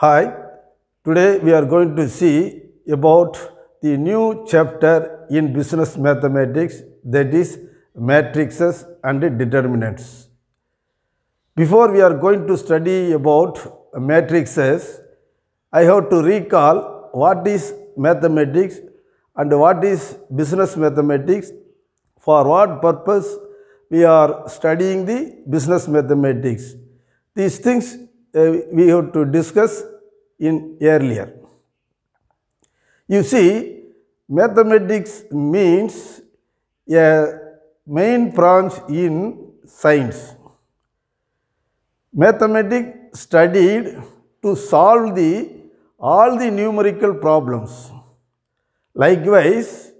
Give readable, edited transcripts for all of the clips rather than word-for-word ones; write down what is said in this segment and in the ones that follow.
Hi, today we are going to see about the new chapter in business mathematics, that is matrices and determinants. Before we are going to study about matrices, I have to recall what is mathematics and what is business mathematics, for what purpose we are studying the business mathematics. These things we have to discuss in earlier. You see, mathematics means a main branch in science. Mathematics studied to solve all the numerical problems. Likewise,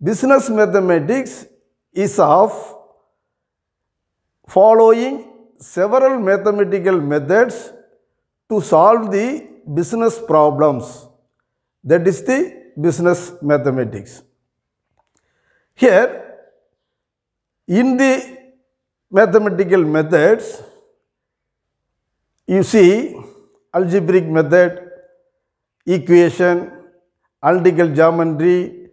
business mathematics is of following several mathematical methods to solve the business problems. That is the business mathematics. Here, in the mathematical methods, you see algebraic method, equation, analytical geometry,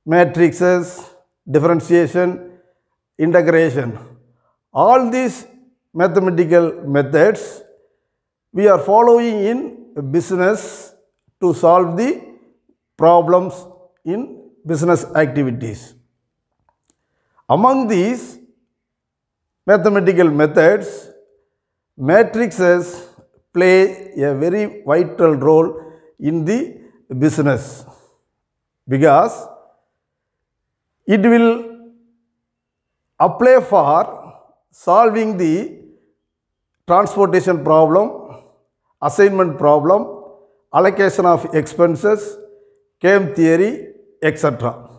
matrices, differentiation, integration. All these mathematical methods we are following in business to solve the problems in business activities. Among these mathematical methods, matrices play a very vital role in the business because it will apply for solving the transportation problem, assignment problem, allocation of expenses, game theory, etc.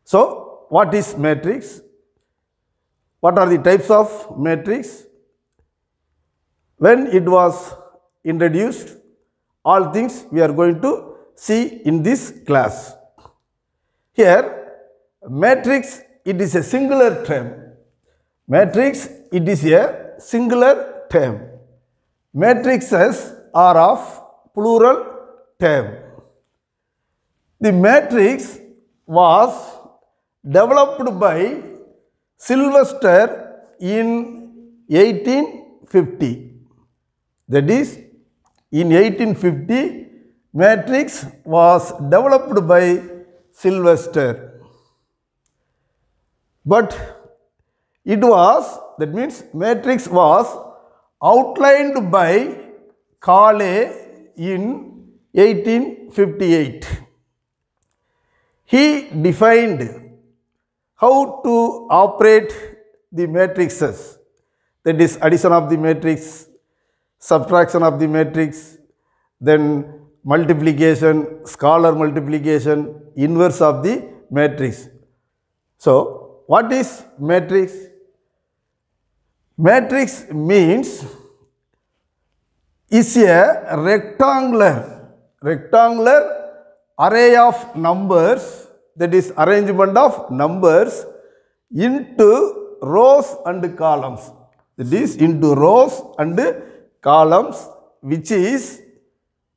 So, what is matrix? What are the types of matrix? When it was introduced, all things we are going to see in this class. Here, matrix, it is a singular term. Matrix, it is a singular term. Matrices are of plural term. The matrix was developed by Sylvester in 1850. That is, in 1850, matrix was developed by Sylvester. But it was, that means matrix was outlined by Cayley in 1858. He defined how to operate the matrices, that is addition of the matrix, subtraction of the matrix, then multiplication, scalar multiplication, inverse of the matrix. So, what is matrix? Matrix means is a rectangular array of numbers, that is arrangement of numbers into rows and columns. That is into rows and columns, which is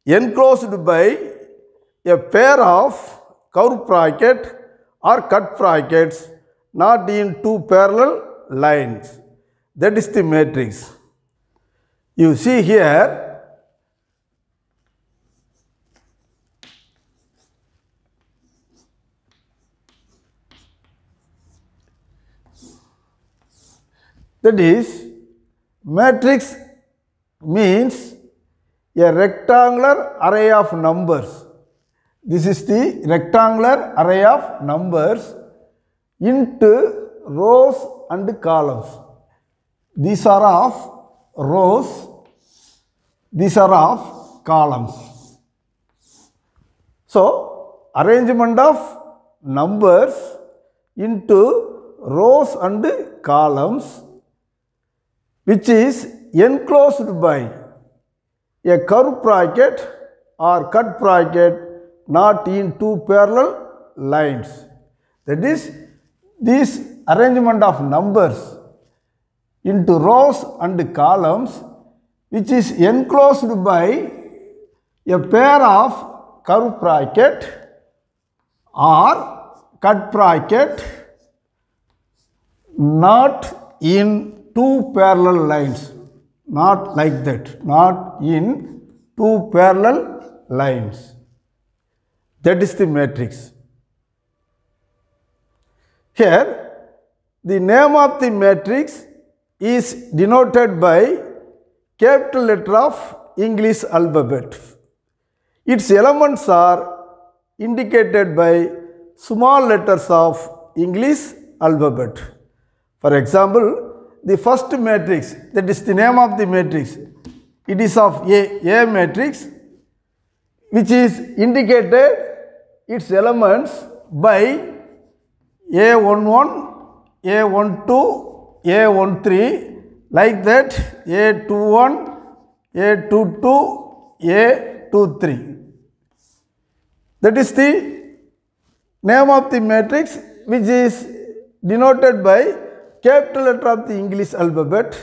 enclosed by a pair of curved bracket or cut brackets, not in two parallel lines. That is the matrix. You see here, that is, matrix means a rectangular array of numbers. This is the rectangular array of numbers into rows and columns. These are of rows, these are of columns. So, arrangement of numbers into rows and columns, which is enclosed by a curved bracket or cut bracket, not in two parallel lines. That is, this arrangement of numbers into rows and columns which is enclosed by a pair of curved bracket or cut bracket not in two parallel lines, not like that, not in two parallel lines. That is the matrix. Here, the name of the matrix is denoted by capital letter of English alphabet. Its elements are indicated by small letters of English alphabet. For example, the first matrix, that is the name of the matrix, it is of A matrix, which is indicated its elements by A11, A12, A13, like that, A21, A22, A23. That is the name of the matrix, which is denoted by capital letter of the English alphabet.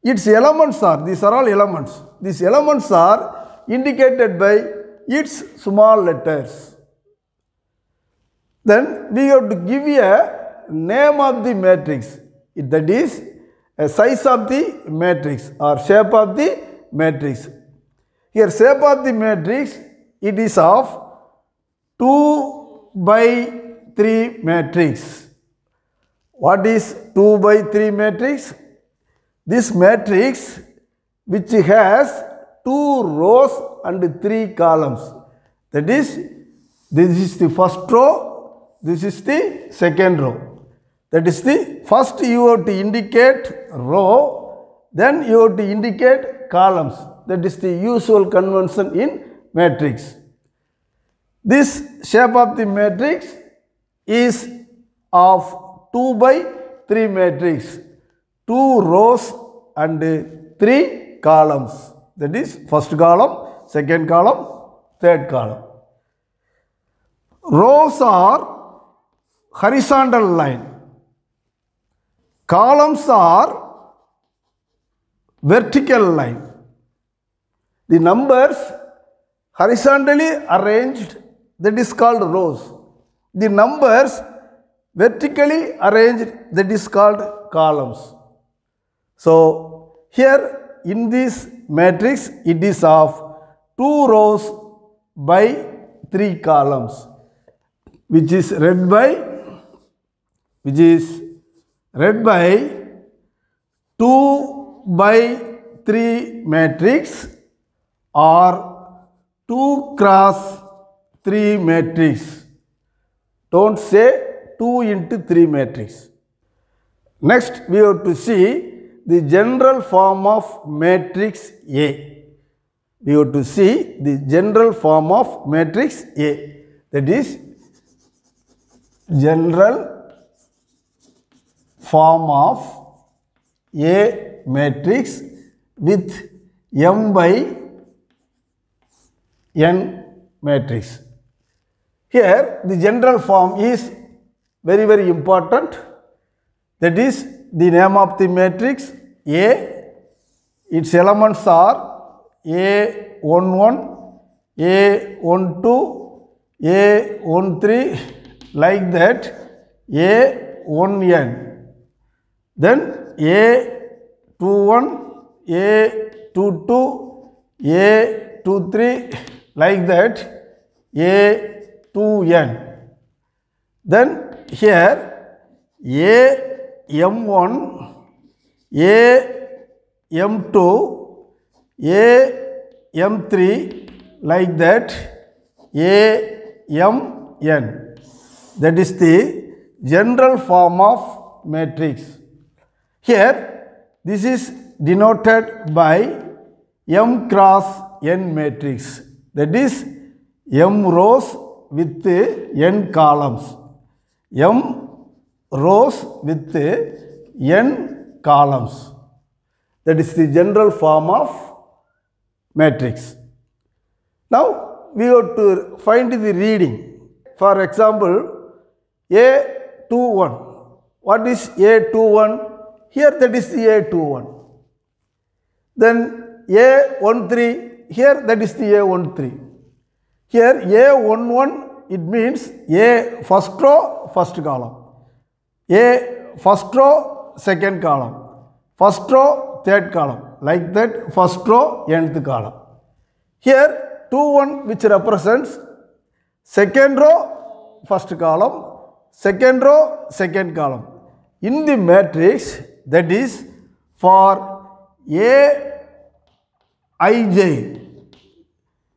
Its elements are, these are all elements. These elements are indicated by its small letters. Then we have to give a name of the matrix, that is a size of the matrix or shape of the matrix. Here shape of the matrix, it is of 2 by 3 matrix. What is 2 by 3 matrix? This matrix which has 2 rows and 3 columns. That is, this is the first row, this is the second row. That is the first you have to indicate row, then you have to indicate columns. That is the usual convention in matrix. This shape of the matrix is of 2 by 3 matrix, 2 rows and 3 columns. That is first column, second column, third column. Rows are horizontal line. Columns are vertical line. The numbers horizontally arranged, that is called rows. The numbers vertically arranged, that is called columns. So, here in this matrix, it is of 2 rows by 3 columns, which is read by 2 by 3 matrix or 2 cross 3 matrix. Don't say 2 into 3 matrix. Next, we have to see the general form of matrix A. We have to see the general form of matrix A. That is, general form of A matrix with M by N matrix. Here, the general form is very, very important. That is the name of the matrix A. Its elements are A11, A12, A13, like that, A1N. Then A21, A22, A23, like that, A2N. Then here AM1, AM2, AM3, like that, AMN. That is the general form of matrix. Here, this is denoted by M cross N matrix. That is, M rows with N columns. M rows with N columns. That is the general form of matrix. Now, we have to find the reading. For example, A21. What is A21? Here that is the A21. Then A13, here that is the A13. Here A11, it means A first row, first column. A first row, second column. First row, third column. Like that, first row, nth column. Here 21, which represents second row, first column, second row, second column. In the matrix, that is for Aij.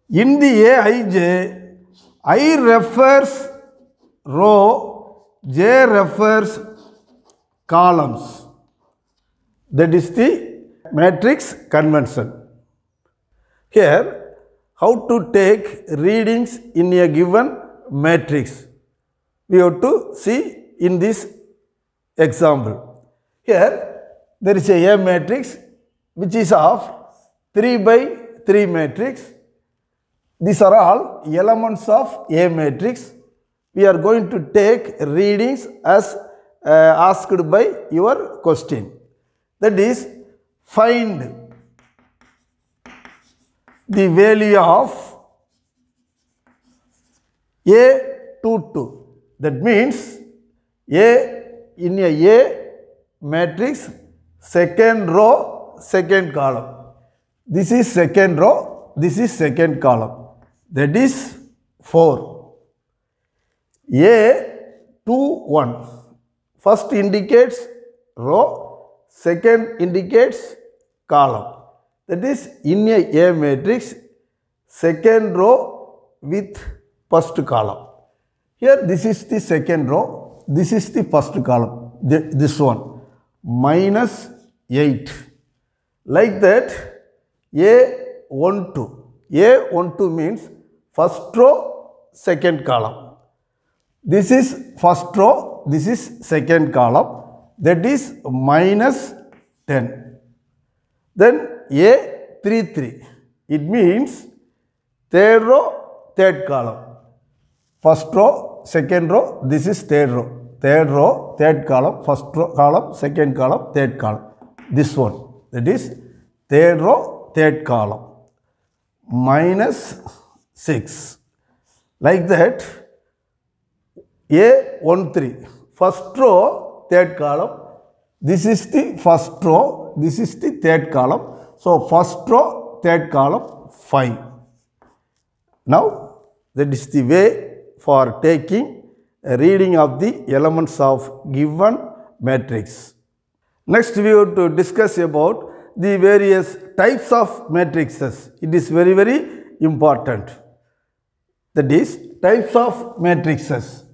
In the Aij, I refers row, J refers columns. That is the matrix convention. Here, how to take readings in a given matrix. We have to see in this example. Here, there is a matrix which is of 3 by 3 matrix. These are all elements of A matrix. We are going to take readings as asked by your question. That is, find the value of A22. That means in a matrix, second row, second column. This is second row, this is second column. That is 4. A21. First indicates row, second indicates column. That is in a matrix, second row with first column. Here this is the second row, this is the first column, this one, minus 8. Like that, A12. A12 means first row, second column. This is first row, this is second column. That is minus 10. Then A33. It means third row, third column. First row, second row, this is third row. Third row, third column, first row, column, second column, third column. This one. That is third row, third column. Minus 6. Like that, A13. First row, third column. This is the first row, this is the third column. So, first row, third column, 5. Now, that is the way for taking a reading of the elements of given matrix. Next, we have to discuss about the various types of matrices. It is very, very important. That is, types of matrices.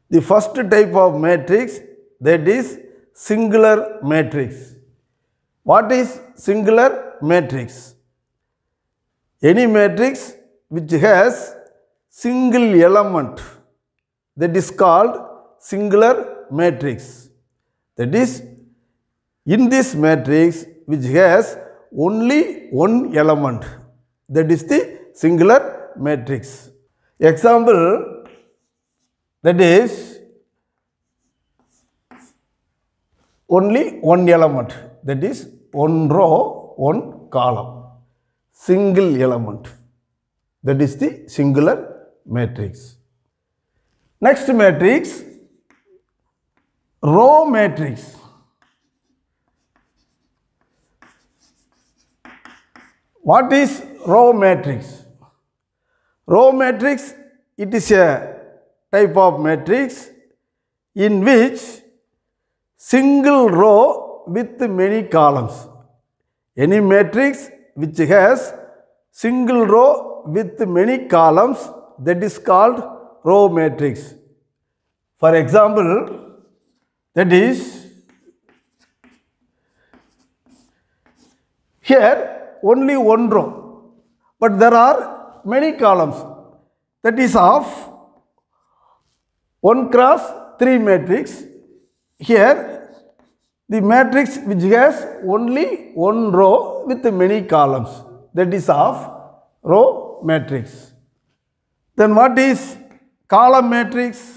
The first type of matrix, that is singular matrix. What is singular matrix? Any matrix which has single element, that is called singular matrix. That is, in this matrix which has only one element, that is the singular matrix. Example, that is only one element, that is one row, one column. Single element, that is the singular matrix. Next matrix, row matrix. What is row matrix? Row matrix, it is a type of matrix in which single row with many columns. Any matrix which has single row with many columns, that is called row matrix. For example, that is, here only one row, but there are many columns. That is of 1 cross 3 matrix. Here, the matrix which has only one row with many columns, that is of row matrix. Then what is column matrix?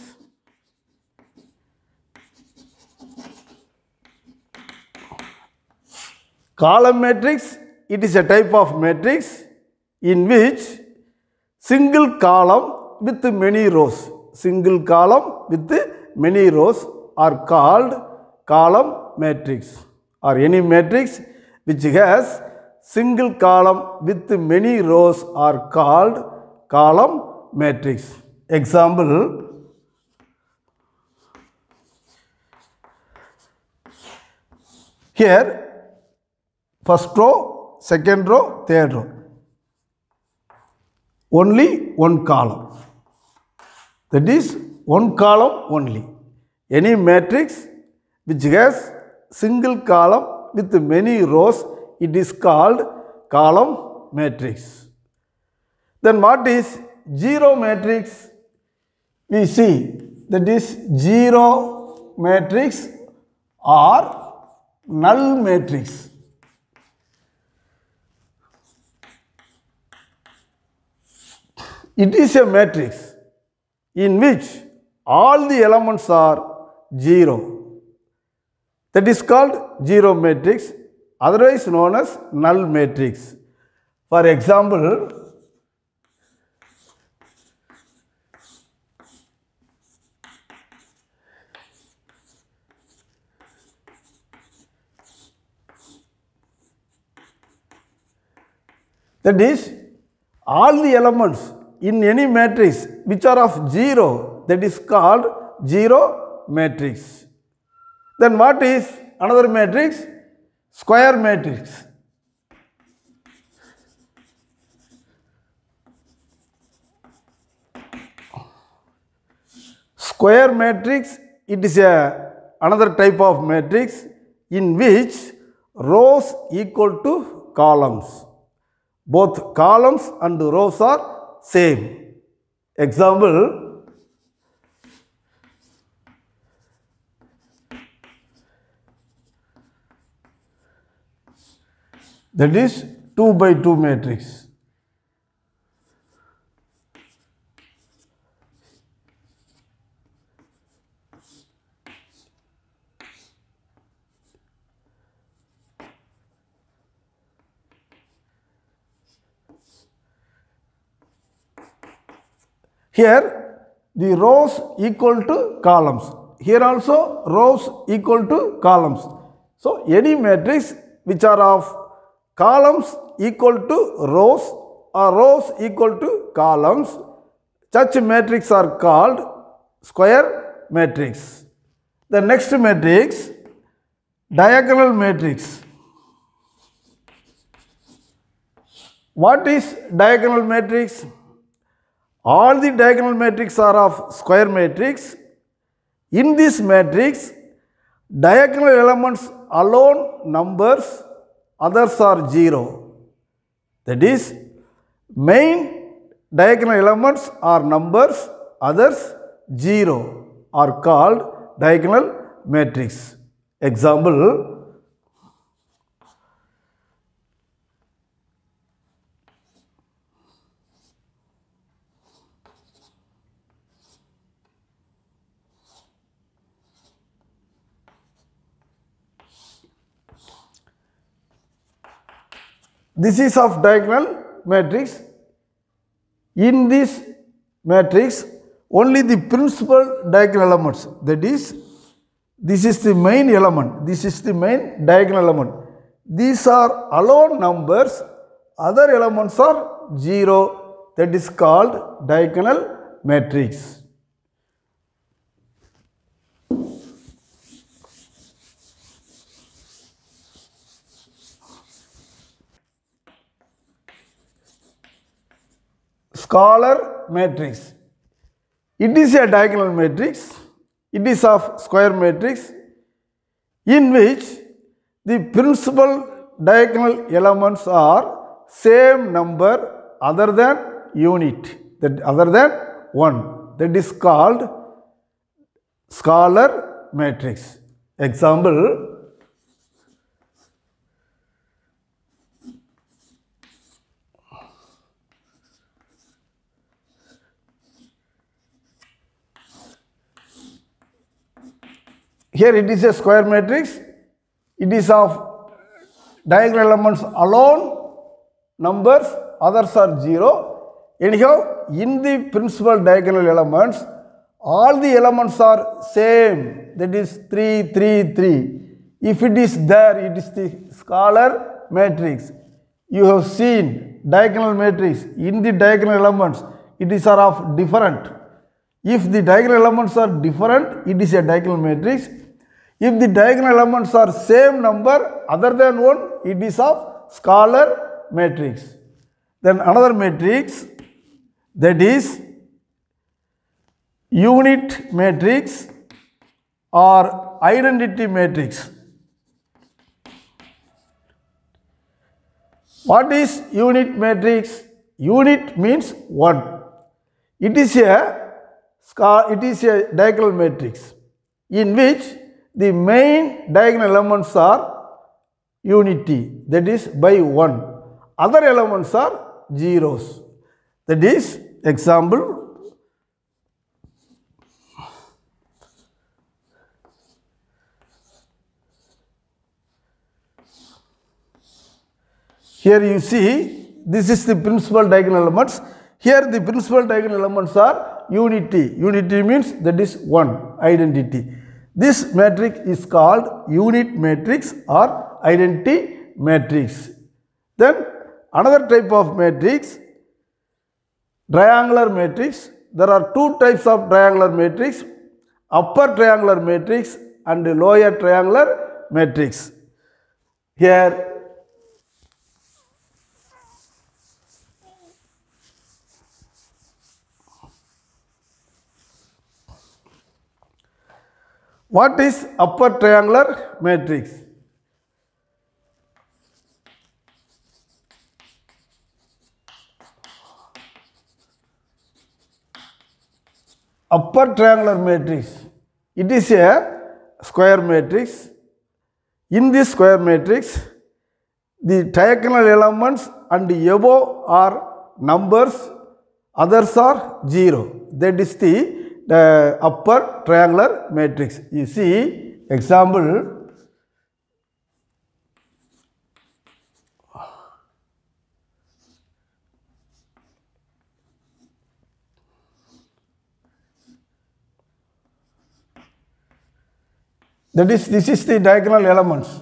Column matrix, it is a type of matrix in which single column with many rows, single column with many rows are called column matrix, or any matrix which has single column with many rows are called column matrix. Example, here first row, second row, third row, only one column, that is one column only. Any matrix which has single column with many rows, it is called column matrix. Then what is zero matrix? We see that is zero matrix or null matrix. It is a matrix in which all the elements are 0. That is called zero matrix, otherwise known as null matrix. For example, that is all the elements in any matrix which are of 0, that is called zero matrix. Then what is another matrix? Square matrix. Square matrix, it is another type of matrix in which rows equal to columns. Both columns and rows are same. Example, that is 2 by 2 matrix. Here the rows equal to columns. Here also rows equal to columns. So any matrix which are of columns equal to rows or rows equal to columns, such matrix are called square matrix. The next matrix, diagonal matrix. What is diagonal matrix? All the diagonal matrices are of square matrix. In this matrix, diagonal elements alone numbers, others are 0. That is, main diagonal elements are numbers, others 0 are called diagonal matrix. Example, this is of diagonal matrix. In this matrix, only the principal diagonal elements, that is, this is the main element, this is the main diagonal element. These are alone numbers, other elements are 0, that is called diagonal matrix. Scalar matrix. It is a diagonal matrix. It is of square matrix in which the principal diagonal elements are same number other than unit, that other than 1. That is called scalar matrix. Example, here it is a square matrix. It is of diagonal elements alone numbers, others are 0. Anyhow, in the principal diagonal elements, all the elements are same, that is 3, 3, 3. If it is there, it is the scalar matrix. You have seen diagonal matrix, in the diagonal elements, it is of different. If the diagonal elements are different, it is a diagonal matrix. If the diagonal elements are same number other than 1, it is of scalar matrix. Then another matrix, that is unit matrix or identity matrix. What is unit matrix? Unit means 1. It is a diagonal matrix in which the main diagonal elements are unity, that is by 1. Other elements are zeros. That is, example, here you see, this is the principal diagonal elements. Here the principal diagonal elements are unity. Unity means that is 1, identity. This matrix is called unit matrix or identity matrix. Then another type of matrix, triangular matrix. There are two types of triangular matrix, upper triangular matrix and lower triangular matrix. Here what is upper triangular matrix? Upper triangular matrix, it is a square matrix. In this square matrix, the diagonal elements and above are numbers, others are 0. That is the upper triangular matrix. You see, example, that is, this is the diagonal elements.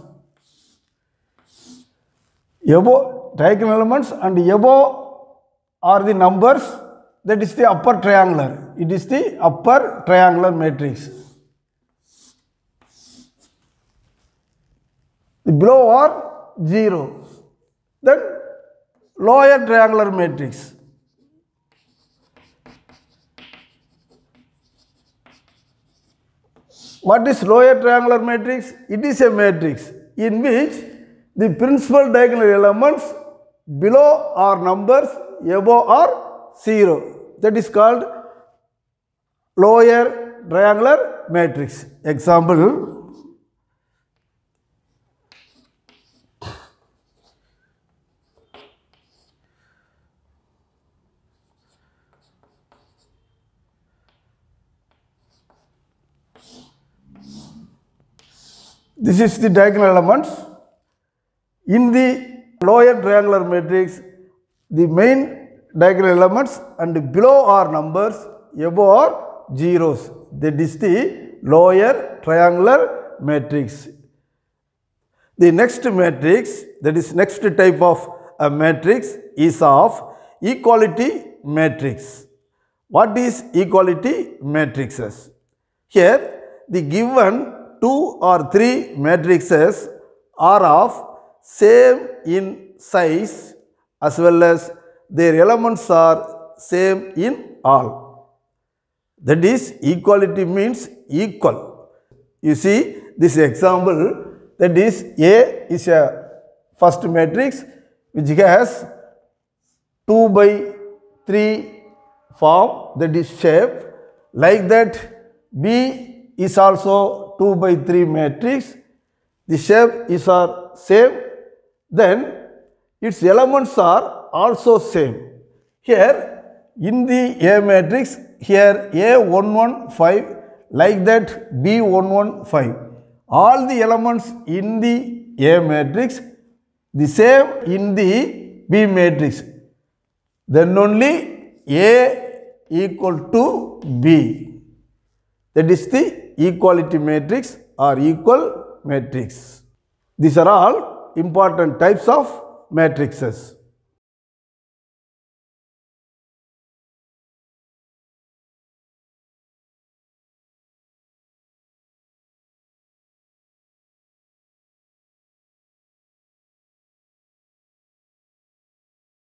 Above diagonal elements and above are the numbers, that is the upper triangular. It is the upper triangular matrix. The below are 0. Then lower triangular matrix. What is lower triangular matrix? It is a matrix in which the principal diagonal elements below are numbers, above are 0. That is called lower triangular matrix. Example, this is the diagonal elements. In the lower triangular matrix, the main diagonal elements and below are numbers, above are zeros. That is the lower triangular matrix. The next matrix, that is next type of a matrix, is of equality matrix. What is equality matrices? Here the given 2 or 3 matrices are of same in size as well as their elements are same in all. That is, equality means equal. You see this example, that is A is a first matrix which has 2 by 3 form, that is shape. Like that, B is also 2 by 3 matrix. The shape is same. Then its elements are also same. Here in the A matrix, here A115, like that B115. All the elements in the A matrix the same in the B matrix, then only A equal to B. That is the equality matrix or equal matrix. These are all important types of matrices.